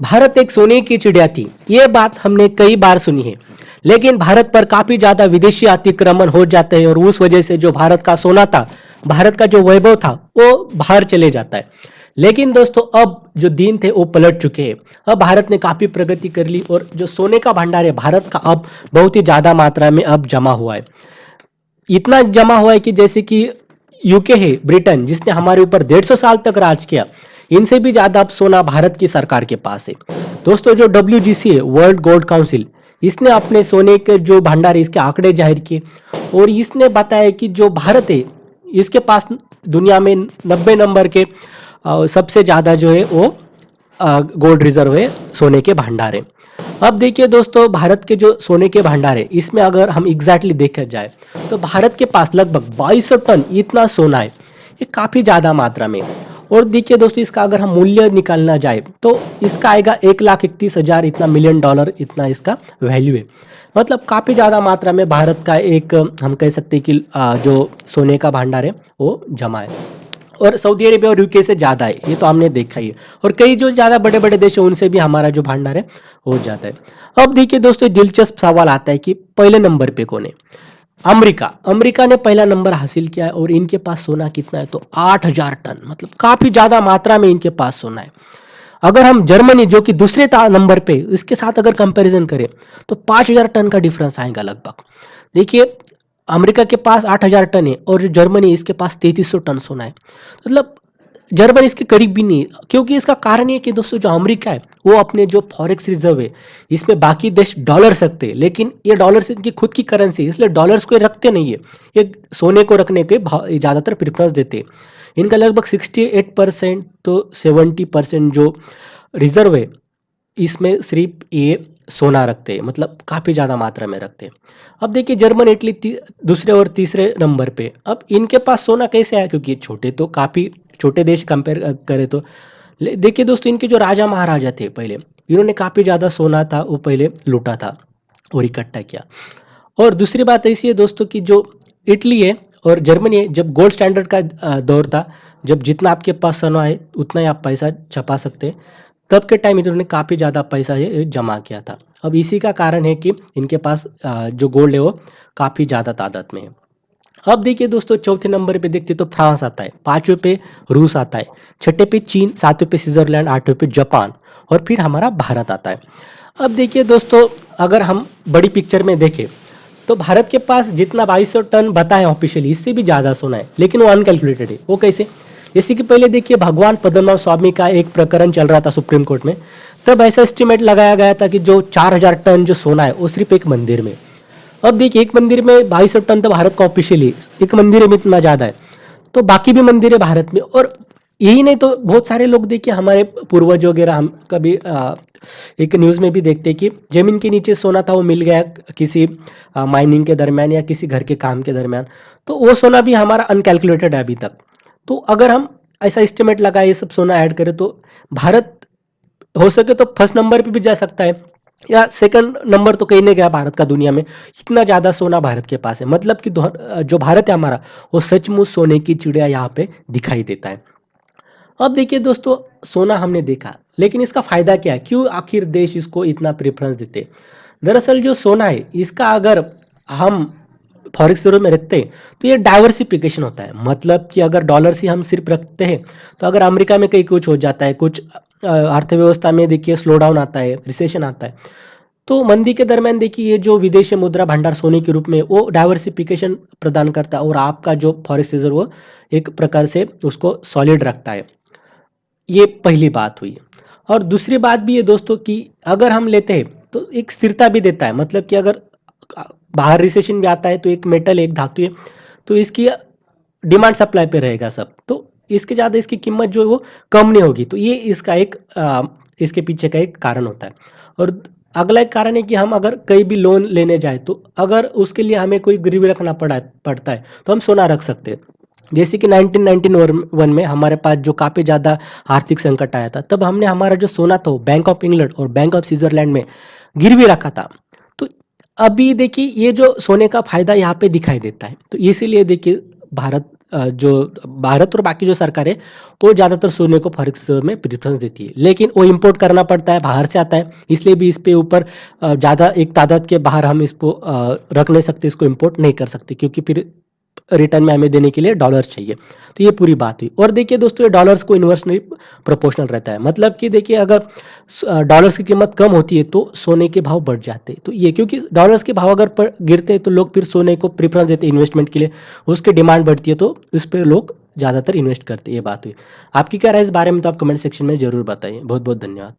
भारत एक सोने की चिड़िया थी, ये बात हमने कई बार सुनी है। लेकिन भारत पर काफी ज्यादा विदेशी अतिक्रमण हो जाते हैं और उस वजह से जो भारत का सोना था, भारत का जो वैभव था, वो बाहर चले जाता है। लेकिन दोस्तों, अब जो दिन थे वो पलट चुके हैं। अब भारत ने काफी प्रगति कर ली और जो सोने का भंडार है भारत का, अब बहुत ही ज्यादा मात्रा में अब जमा हुआ है। इतना जमा हुआ है कि जैसे कि यूके है, ब्रिटेन, जिसने हमारे ऊपर 150 साल तक राज किया, इनसे भी ज्यादा अब सोना भारत की सरकार के पास है। दोस्तों, जो WGC है, वर्ल्ड गोल्ड काउंसिल, इसने अपने सोने के जो भंडार है इसके आंकड़े जाहिर किए और इसने बताया कि जो भारत है, इसके पास दुनिया में 90 नंबर के सबसे ज्यादा जो है वो गोल्ड रिजर्व है, सोने के भंडार है। अब देखिए दोस्तों, भारत के जो सोने के भंडार है, इसमें अगर हम एग्जैक्टली देखा जाए तो भारत के पास लगभग 2200 टन इतना सोना है। ये काफ़ी ज़्यादा मात्रा में। और देखिए दोस्तों, इसका अगर हम मूल्य निकालना जाए तो इसका आएगा 1,31,000 इतना मिलियन डॉलर, इतना इसका वैल्यू है। मतलब काफ़ी ज़्यादा मात्रा में भारत का एक हम कह सकते हैं कि जो सोने का भंडार है वो जमा है। और सऊदी अरेबिया और यूके से ज़्यादा है, ये तो हमने देखा ही है। और कई जो ज़्यादा बड़े बड़े देश हैं उनसे भी हमारा जो भंडार है हो जाता है। अब देखिए दोस्तों, दिलचस्प सवाल आता है कि पहले नंबर पे कौन है। अमेरिका अमेरिका ने पहला नंबर हासिल किया है और इनके पास सोना कितना है तो 8,000 टन, मतलब काफ़ी ज़्यादा मात्रा में इनके पास सोना है। अगर हम जर्मनी जो कि दूसरे नंबर पे, इसके साथ अगर कंपैरिजन करें तो 5,000 टन का डिफरेंस आएगा लगभग। देखिए, अमेरिका के पास 8,000 टन है और जो जर्मनी, इसके पास 3,300 टन सोना है। मतलब जर्मनी इसके करीब भी नहीं है। क्योंकि इसका कारण ये है कि दोस्तों, जो अमेरिका है वो अपने जो फॉरेक्स रिजर्व है, इसमें बाकी देश डॉलर रखते हैं, लेकिन ये डॉलर्स इनकी खुद की करेंसी है, इसलिए डॉलर्स को ये रखते नहीं है। ये सोने को रखने के ज़्यादातर प्रेफरेंस देते हैं। इनका लगभग 68% तो 70% जो रिजर्व है, इसमें सिर्फ ये सोना रखते हैं, मतलब काफ़ी ज़्यादा मात्रा में रखते हैं। अब देखिए, जर्मन, इटली दूसरे और तीसरे नंबर पे। अब इनके पास सोना कैसे आया, क्योंकि ये छोटे तो काफ़ी छोटे देश कंपेयर करें तो। देखिए दोस्तों, इनके जो राजा महाराजा थे पहले, इन्होंने काफ़ी ज़्यादा सोना था वो पहले लूटा था और इकट्ठा किया। और दूसरी बात ऐसी है दोस्तों कि जो इटली है और जर्मनी है, जब गोल्ड स्टैंडर्ड का दौर था, जब जितना आपके पास सोना है उतना ही आप पैसा छपा सकते हैं, तब के टाइम इन्होंने काफ़ी ज़्यादा पैसा ये जमा किया था। अब इसी का कारण है कि इनके पास जो गोल्ड है वो काफ़ी ज़्यादा तादाद में है। अब देखिए दोस्तों, चौथे नंबर पे देखते तो फ्रांस आता है, पांचवे पे रूस आता है, छठे पे चीन, सातवें पे स्विट्जरलैंड, आठवें पे जापान और फिर हमारा भारत आता है। अब देखिए दोस्तों, अगर हम बड़ी पिक्चर में देखें तो भारत के पास जितना 2,200 टन बताए ऑफिशियली, इससे भी ज़्यादा सोना है, लेकिन वो अनकैलकुलेटेड है। वो कैसे? जैसे कि पहले देखिए, भगवान पद्मनाभ स्वामी का एक प्रकरण चल रहा था सुप्रीम कोर्ट में। तब ऐसा एस्टिमेट लगाया गया था कि जो 4,000 टन जो सोना है वो सिर्फ एक मंदिर में। अब देखिए, एक मंदिर में 2,200 टन तो भारत का ऑफिशियली, एक मंदिर में इतना ज़्यादा है, तो बाकी भी मंदिर है भारत में। और यही नहीं तो बहुत सारे लोग देखिए, हमारे पूर्वज वगैरह, हम कभी एक न्यूज़ में भी देखते हैं कि जमीन के नीचे सोना था, वो मिल गया किसी माइनिंग के दरमियान या किसी घर के काम के दरमियान। तो वो सोना भी हमारा अनकैलकुलेटेड है अभी तक। तो अगर हम ऐसा एस्टिमेट लगाए, ये सब सोना ऐड करें, तो भारत हो सके तो फर्स्ट नंबर पे भी जा सकता है, या सेकंड नंबर तो कहीं नहीं गया भारत का दुनिया में। इतना ज़्यादा सोना भारत के पास है, मतलब कि जो भारत है हमारा, वो सचमुच सोने की चिड़िया यहाँ पे दिखाई देता है। अब देखिए दोस्तों, सोना हमने देखा, लेकिन इसका फ़ायदा क्या है, क्यों आखिर देश इसको इतना प्रेफरेंस देते हैं? दरअसल जो सोना है, इसका अगर हम फॉरेक्स रिजर्व में रखते हैं तो ये डाइवर्सिफिकेशन होता है। मतलब कि अगर डॉलर से हम सिर्फ रखते हैं, तो अगर अमेरिका में कहीं कुछ हो जाता है, कुछ अर्थव्यवस्था में देखिए स्लो डाउन आता है, रिसेशन आता है, तो मंदी के दरमियान देखिए ये जो विदेशी मुद्रा भंडार सोने के रूप में, वो डाइवर्सिफिकेशन प्रदान करता है और आपका जो फॉरेक्स रिजर्व वो एक प्रकार से उसको सॉलिड रखता है। ये पहली बात हुई। और दूसरी बात भी है दोस्तों कि अगर हम लेते हैं तो एक स्थिरता भी देता है। मतलब कि अगर बाहर रिसेशन भी आता है तो एक मेटल, एक धातु है, तो इसकी डिमांड सप्लाई पे रहेगा सब, तो इसके ज़्यादा इसकी कीमत जो है वो कम नहीं होगी। तो ये इसका एक इसके पीछे का एक कारण होता है। और अगला एक कारण है कि हम अगर कहीं भी लोन लेने जाए तो अगर उसके लिए हमें कोई गिरवी रखना पड़ता है तो हम सोना रख सकते हैं। जैसे कि 1991 में हमारे पास जो काफ़ी ज़्यादा आर्थिक संकट आया था, तब हमने हमारा जो सोना था वो बैंक ऑफ इंग्लैंड और बैंक ऑफ स्विट्जरलैंड में गिरवी रखा था। तो अभी देखिए, ये जो सोने का फायदा यहाँ पे दिखाई देता है, तो इसीलिए देखिए भारत जो भारत और बाकी जो सरकार है वो ज़्यादातर सोने को फॉरेक्स में प्रेफरेंस देती है, लेकिन वो इंपोर्ट करना पड़ता है, बाहर से आता है, इसलिए भी इस पे ऊपर ज़्यादा एक तादाद के बाहर हम इसको रख नहीं सकते, इसको इंपोर्ट नहीं कर सकते, क्योंकि फिर रिटर्न में हमें देने के लिए डॉलर्स चाहिए। तो ये पूरी बात हुई। और देखिए दोस्तों, ये डॉलर्स को इन्वर्सली प्रोपोर्शनल रहता है, मतलब कि देखिए अगर डॉलर्स की कीमत कम होती है तो सोने के भाव बढ़ जाते हैं। तो ये क्योंकि डॉलर्स के भाव अगर गिरते हैं तो लोग फिर सोने को प्रेफरेंस देते हैं इन्वेस्टमेंट के लिए, उसकी डिमांड बढ़ती है तो उस पर लोग ज़्यादातर इन्वेस्ट करते हैं। ये बात हुई। आपकी क्या राय इस बारे में, तो आप कमेंट सेक्शन में ज़रूर बताइए। बहुत बहुत धन्यवाद।